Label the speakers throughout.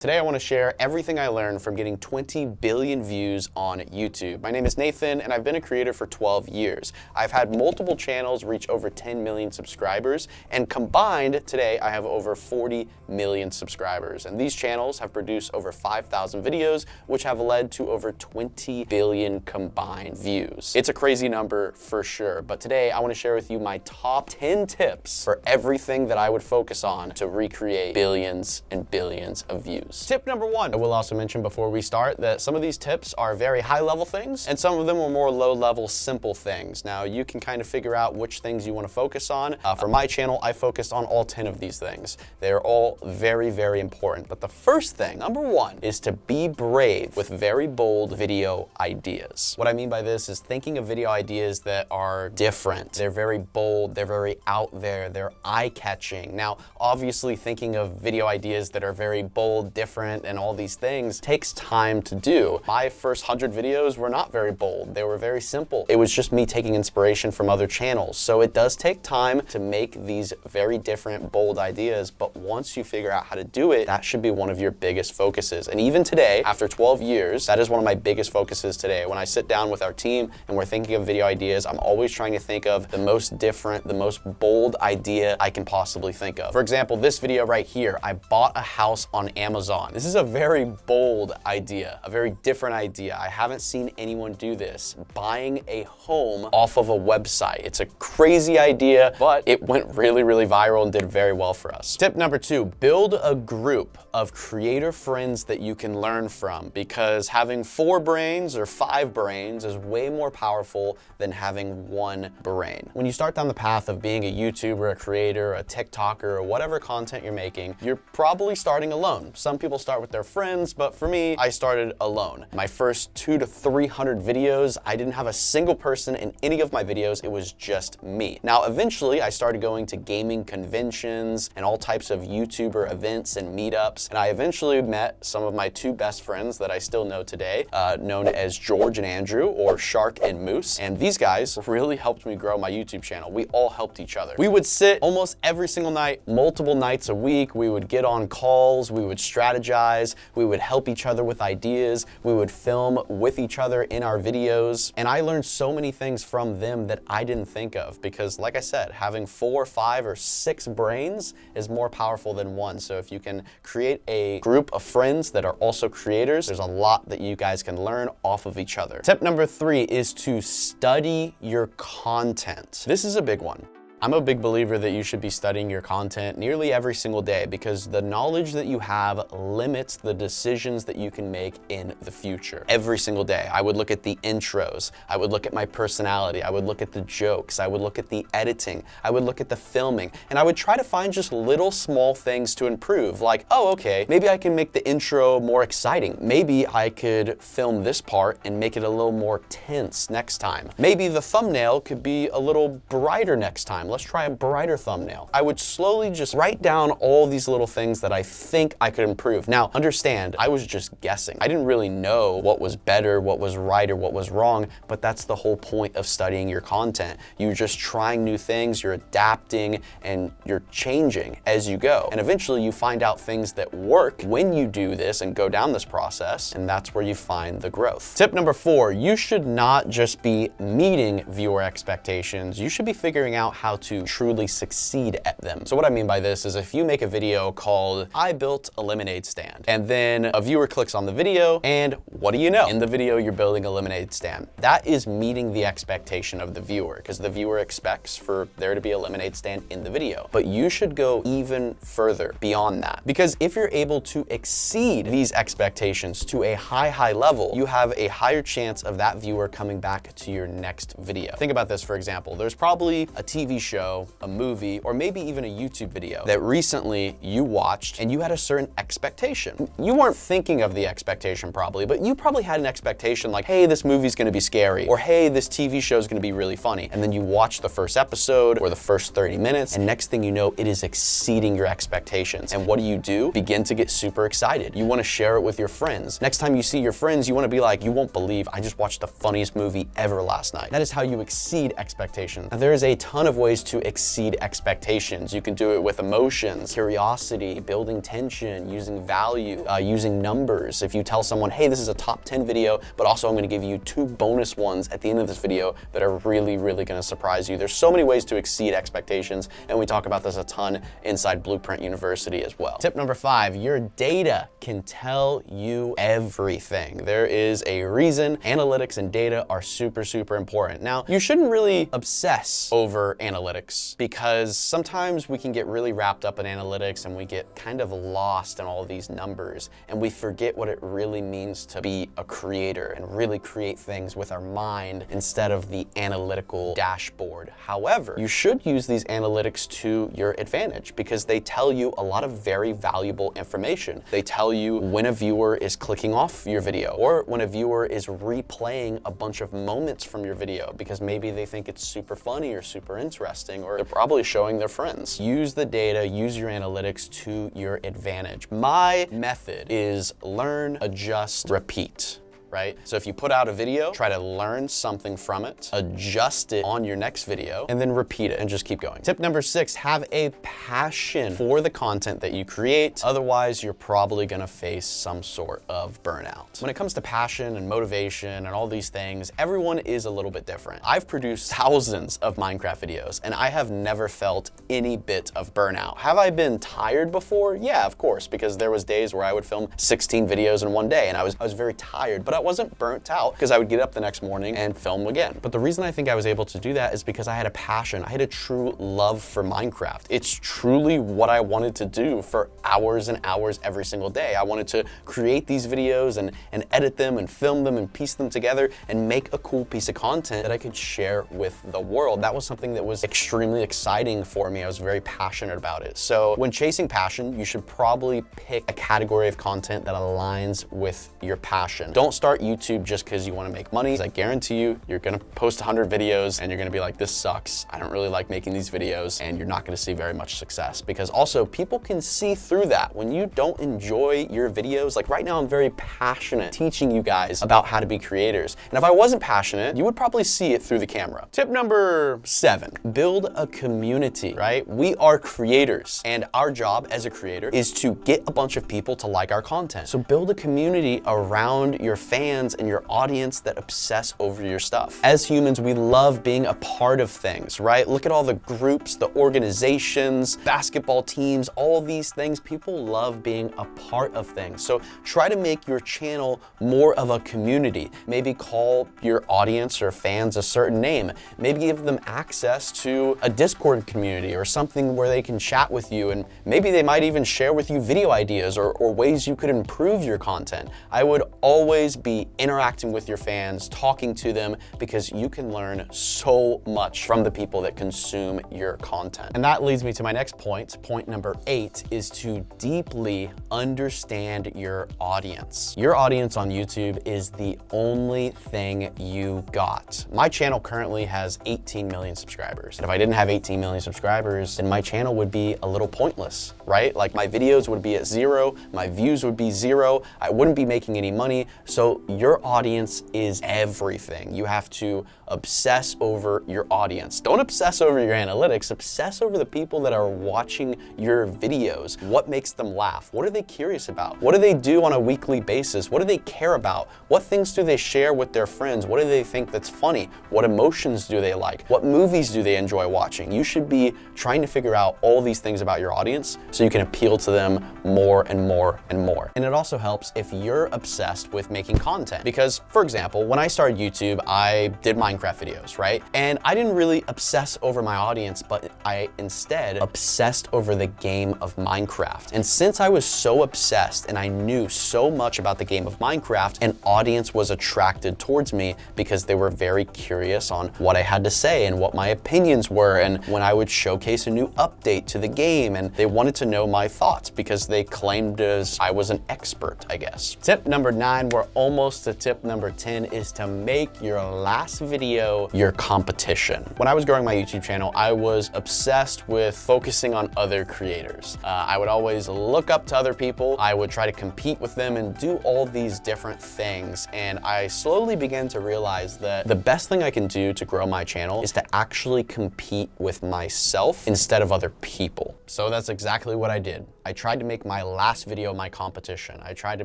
Speaker 1: Today I want to share everything I learned from getting 20 billion views on YouTube. My name is Nathan and I've been a creator for 12 years. I've had multiple channels reach over 10 million subscribers, and combined today I have over 40 million subscribers. And these channels have produced over 5,000 videos, which have led to over 20 billion combined views. It's a crazy number for sure, but today I want to share with you my top 10 tips for everything that I would focus on to recreate billions and billions of views. Tip number one. I will also mention before we start that some of these tips are very high level things and some of them are more low level simple things. Now you can kind of figure out which things you want to focus on. For my channel, I focused on all 10 of these things. They're all very, very important. But the first thing, number one, is to be brave with very bold video ideas. What I mean by this is thinking of video ideas that are different. They're very bold, they're very out there, they're eye-catching. Now, obviously thinking of video ideas that are very bold, different, and all these things takes time to do. My first 100 videos were not very bold. They were very simple. It was just me taking inspiration from other channels. So it does take time to make these very different, bold ideas, but once you figure out how to do it, that should be one of your biggest focuses. And even today, after 12 years, that is one of my biggest focuses today. When I sit down with our team and we're thinking of video ideas, I'm always trying to think of the most different, the most bold idea I can possibly think of. For example, this video right here, I bought a house on Amazon. This is a very bold idea, a very different idea. I haven't seen anyone do this. Buying a home off of a website. It's a crazy idea, but it went really, really viral and did very well for us. Tip number two, build a group of creator friends that you can learn from, because having 4 brains or 5 brains is way more powerful than having 1 brain. When you start down the path of being a YouTuber, a creator, a TikToker, or whatever content you're making, you're probably starting alone. Some people start with their friends, but for me, I started alone. My first 200 to 300 videos, I didn't have a single person in any of my videos. It was just me. Now, eventually, I started going to gaming conventions and all types of YouTuber events and meetups, and I eventually met some of my 2 best friends that I still know today, known as George and Andrew, or Shark and Moose, and these guys really helped me grow my YouTube channel. We all helped each other. We would sit almost every single night, multiple nights a week. We would get on calls, we would strategize, we would help each other with ideas, we would film with each other in our videos, and I learned so many things from them that I didn't think of, because like I said, having 4, 5, or 6 brains is more powerful than 1. So if you can create a group of friends that are also creators, there's a lot that you guys can learn off of each other. Tip number 3 is to study your content. This is a big one. I'm a big believer that you should be studying your content nearly every single day, because the knowledge that you have limits the decisions that you can make in the future. Every single day, I would look at the intros, I would look at my personality, I would look at the jokes, I would look at the editing, I would look at the filming, and I would try to find just little small things to improve, like, oh, okay, maybe I can make the intro more exciting. Maybe I could film this part and make it a little more tense next time. Maybe the thumbnail could be a little brighter next time. Let's try a brighter thumbnail. I would slowly just write down all these little things that I think I could improve. Now, understand, I was just guessing. I didn't really know what was better, what was right, or what was wrong, but that's the whole point of studying your content. You're just trying new things, you're adapting, and you're changing as you go. And eventually you find out things that work when you do this and go down this process, and that's where you find the growth. Tip number 4, you should not just be meeting viewer expectations, you should be figuring out how to truly succeed at them. So what I mean by this is, if you make a video called "I built a lemonade stand," and then a viewer clicks on the video, and what do you know? In the video, you're building a lemonade stand. That is meeting the expectation of the viewer, because the viewer expects for there to be a lemonade stand in the video. But you should go even further beyond that, because if you're able to exceed these expectations to a high level, you have a higher chance of that viewer coming back to your next video. Think about this, for example. There's probably a TV show, a movie, or maybe even a YouTube video that recently you watched and you had a certain expectation. You weren't thinking of the expectation probably, but you probably had an expectation like, hey, this movie's gonna be scary, or hey, this TV show is gonna be really funny. And then you watch the first episode or the first 30 minutes, and next thing you know, it is exceeding your expectations. And what do? Begin to get super excited. You wanna share it with your friends. Next time you see your friends, you wanna be like, you won't believe I just watched the funniest movie ever last night. That is how you exceed expectations. Now, there is a ton of ways ways to exceed expectations. You can do it with emotions, curiosity, building tension, using value, using numbers. If you tell someone, hey, this is a top 10 video, but also I'm gonna give you 2 bonus ones at the end of this video that are really, really gonna surprise you. There's so many ways to exceed expectations, and we talk about this a ton inside Blueprint University as well. Tip number 5, your data can tell you everything. There is a reason analytics and data are super, super important. Now, you shouldn't really obsess over analytics because sometimes we can get really wrapped up in analytics and we get kind of lost in all of these numbers and we forget what it really means to be a creator and really create things with our mind instead of the analytical dashboard. However, you should use these analytics to your advantage because they tell you a lot of very valuable information. They tell you when a viewer is clicking off your video or when a viewer is replaying a bunch of moments from your video because maybe they think it's super funny or super interesting, or they're probably showing their friends. Use the data, use your analytics to your advantage. My method is learn, adjust, repeat. Right? So if you put out a video, try to learn something from it, adjust it on your next video, and then repeat it and just keep going. Tip number 6, have a passion for the content that you create. Otherwise, you're probably gonna face some sort of burnout. When it comes to passion and motivation and all these things, everyone is a little bit different. I've produced thousands of Minecraft videos, and I have never felt any bit of burnout. Have I been tired before? Yeah, of course, because there was days where I would film 16 videos in one day, and I was very tired, but I wasn't burnt out because I would get up the next morning and film again. But the reason I think I was able to do that is because I had a passion. I had a true love for Minecraft. It's truly what I wanted to do for hours and hours every single day. I wanted to create these videos and edit them and film them and piece them together and make a cool piece of content that I could share with the world. That was something that was extremely exciting for me. I was very passionate about it. So when chasing passion, you should probably pick a category of content that aligns with your passion. Don't start YouTube just because you want to make money. I guarantee you, you're going to post 100 videos and you're going to be like, this sucks. I don't really like making these videos, and you're not going to see very much success because also people can see through that. When you don't enjoy your videos, like right now I'm very passionate teaching you guys about how to be creators. And if I wasn't passionate, you would probably see it through the camera. Tip number 7, build a community, right? We are creators and our job as a creator is to get a bunch of people to like our content. So build a community around your fans and your audience that obsess over your stuff. As humans, we love being a part of things, right? Look at all the groups, the organizations, basketball teams, all of these things. People love being a part of things. So try to make your channel more of a community. Maybe call your audience or fans a certain name. Maybe give them access to a Discord community or something where they can chat with you, and maybe they might even share with you video ideas or ways you could improve your content. I would always be interacting with your fans, talking to them, because you can learn so much from the people that consume your content. And that leads me to my next point. Point number 8 is to deeply understand your audience. Your audience on YouTube is the only thing you got. My channel currently has 18 million subscribers. And if I didn't have 18 million subscribers, then my channel would be a little pointless, right? Like my videos would be at 0, my views would be 0, I wouldn't be making any money. So your audience is everything. You have to obsess over your audience. Don't obsess over your analytics, obsess over the people that are watching your videos. What makes them laugh? What are they curious about? What do they do on a weekly basis? What do they care about? What things do they share with their friends? What do they think that's funny? What emotions do they like? What movies do they enjoy watching? You should be trying to figure out all these things about your audience so you can appeal to them more and more and more. And it also helps if you're obsessed with making content. Because, for example, when I started YouTube, I did Minecraft videos, right? And I didn't really obsess over my audience, but I instead obsessed over the game of Minecraft. And since I was so obsessed and I knew so much about the game of Minecraft, an audience was attracted towards me because they were very curious on what I had to say and what my opinions were, and when I would showcase a new update to the game, and they wanted to know my thoughts because they claimed as I was an expert, I guess. Tip number 9, we're almost almost to tip number 10 is to make your last video your competition. When I was growing my YouTube channel, I was obsessed with focusing on other creators. I would always look up to other people. I would try to compete with them and do all these different things. And I slowly began to realize that the best thing I can do to grow my channel is to actually compete with myself instead of other people. So that's exactly what I did. I tried to make my last video my competition. I tried to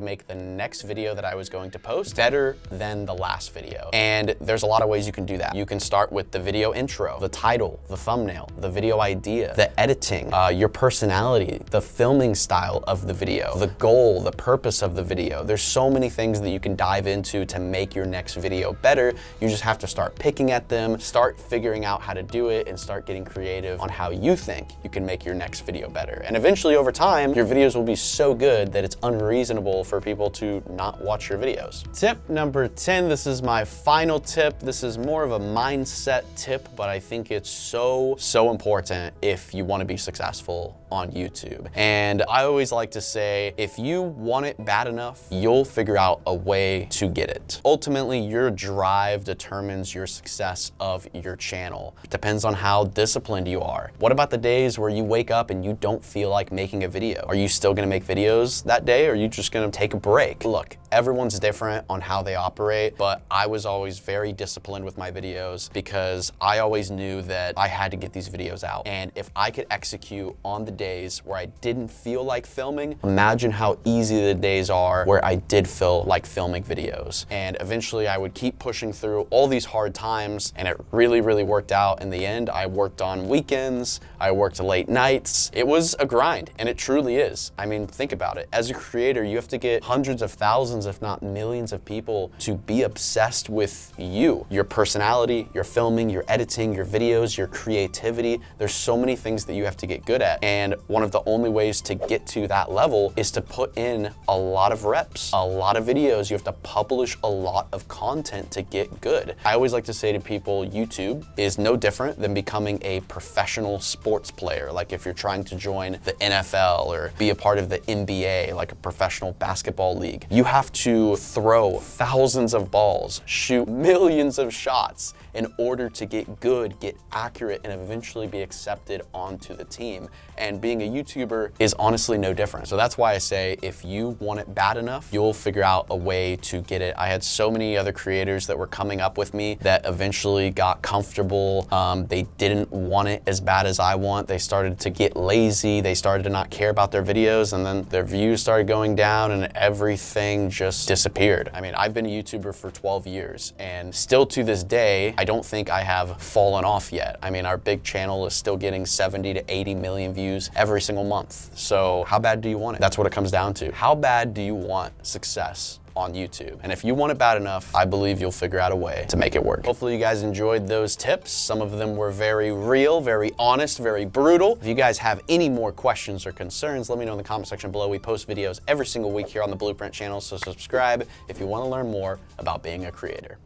Speaker 1: make the next video that I was going to post better than the last video. And there's a lot of ways you can do that. You can start with the video intro, the title, the thumbnail, the video idea, the editing, your personality, the filming style of the video, the goal, the purpose of the video. There's so many things that you can dive into to make your next video better. You just have to start picking at them, start figuring out how to do it, and start getting creative on how you think you can make your next video better. And eventually over time, your videos will be so good that it's unreasonable for people to not watch your videos. Tip number 10, this is my final tip. This is more of a mindset tip, but I think it's so important if you want to be successful on YouTube. And I always like to say, if you want it bad enough, you'll figure out a way to get it. Ultimately, your drive determines your success of your channel. It depends on how disciplined you are. What about the days where you wake up and you don't feel like making a video? Are you still gonna make videos that day, or are you just gonna take a break? Look, everyone's different on how they operate, but I was always very disciplined with my videos because I always knew that I had to get these videos out. And if I could execute on the days where I didn't feel like filming, imagine how easy the days are where I did feel like filming videos. And eventually I would keep pushing through all these hard times, and it really worked out in the end. I worked on weekends, I worked late nights. It was a grind, and it truly is. I mean, think about it. As a creator, you have to get hundreds of thousands, if not millions of people to be obsessed with you, your personality, your filming, your editing, your videos, your creativity. There's so many things that you have to get good at. And one of the only ways to get to that level is to put in a lot of reps, a lot of videos. You have to publish a lot of content to get good. I always like to say to people, YouTube is no different than becoming a professional sports player. Like if you're trying to join the NFL or be a part of the NBA, like a professional basketball league, you have to throw thousands of balls, shoot millions of shots in order to get good, get accurate, and eventually be accepted onto the team. And being a YouTuber is honestly no different. So that's why I say, if you want it bad enough, you'll figure out a way to get it. I had so many other creators that were coming up with me that eventually got comfortable. They didn't want it as bad as I want. They started to get lazy. They started to not care about their videos, and then their views started going down and everything just disappeared. I mean, I've been a YouTuber for 12 years, and still to this day, I don't think I have fallen off yet. I mean, our big channel is still getting 70 to 80 million views every single month. So how bad do you want it? That's what it comes down to. How bad do you want success on YouTube? And if you want it bad enough, I believe you'll figure out a way to make it work. Hopefully you guys enjoyed those tips. Some of them were very real, very honest, very brutal. If you guys have any more questions or concerns, let me know in the comment section below. We post videos every single week here on the Blueprint channel, so subscribe if you want to learn more about being a creator.